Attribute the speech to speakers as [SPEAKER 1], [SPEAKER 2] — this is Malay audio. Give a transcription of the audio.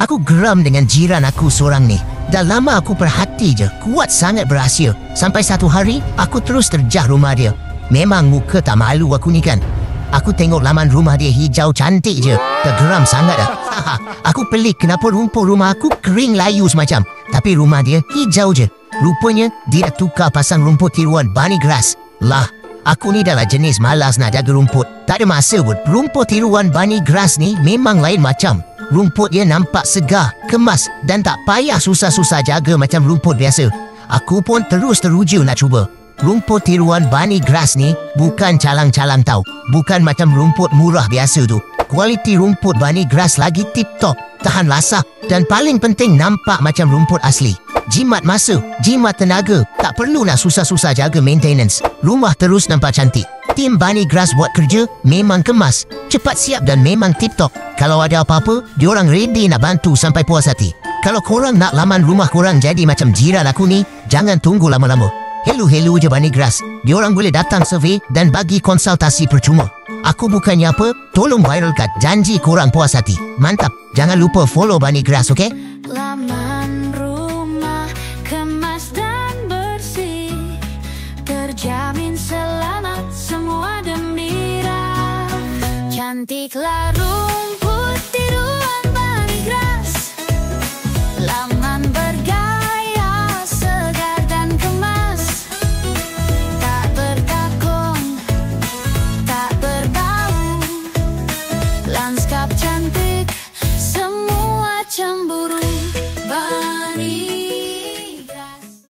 [SPEAKER 1] Aku geram dengan jiran aku seorang ni. Dah lama aku perhati je, kuat sangat berahsia. Sampai satu hari, aku terus terjah rumah dia. Memang muka tak malu aku ni kan. Aku tengok laman rumah dia hijau cantik je. Tergeram sangat dah. Aku pelik kenapa rumput rumah aku kering layu semacam. Tapi rumah dia hijau je. Rupanya dia dah tukar pasang rumput tiruan bunny grass. Lah, aku ni dah lah jenis malas nak jaga rumput. Tak ada masa pun. Rumput tiruan bunny grass ni memang lain macam. Rumput dia nampak segar, kemas dan tak payah susah-susah jaga macam rumput biasa. Aku pun terus teruja nak cuba. Rumput tiruan bunny grass ni bukan calang-calang tau. Bukan macam rumput murah biasa tu. Kualiti rumput bunny grass lagi tip-top, tahan lasak dan paling penting nampak macam rumput asli. Jimat masa, jimat tenaga, tak perlu nak susah-susah jaga maintenance. Rumah terus nampak cantik. Tim bunny grass buat kerja memang kemas, cepat siap dan memang tip-top. Kalau ada apa-apa, diorang ready nak bantu sampai puas hati. Kalau korang nak laman rumah korang jadi macam jiran aku ni, jangan tunggu lama-lama. Hello je bunny grass. Diorang boleh datang survey dan bagi konsultasi percuma. Aku bukannya apa, tolong viralkan, janji korang puas hati. Mantap, jangan lupa follow bunny grass, okey?
[SPEAKER 2] Laman rumah kemas dan bersih, terjamin selamat semua demi cantiklah rumah.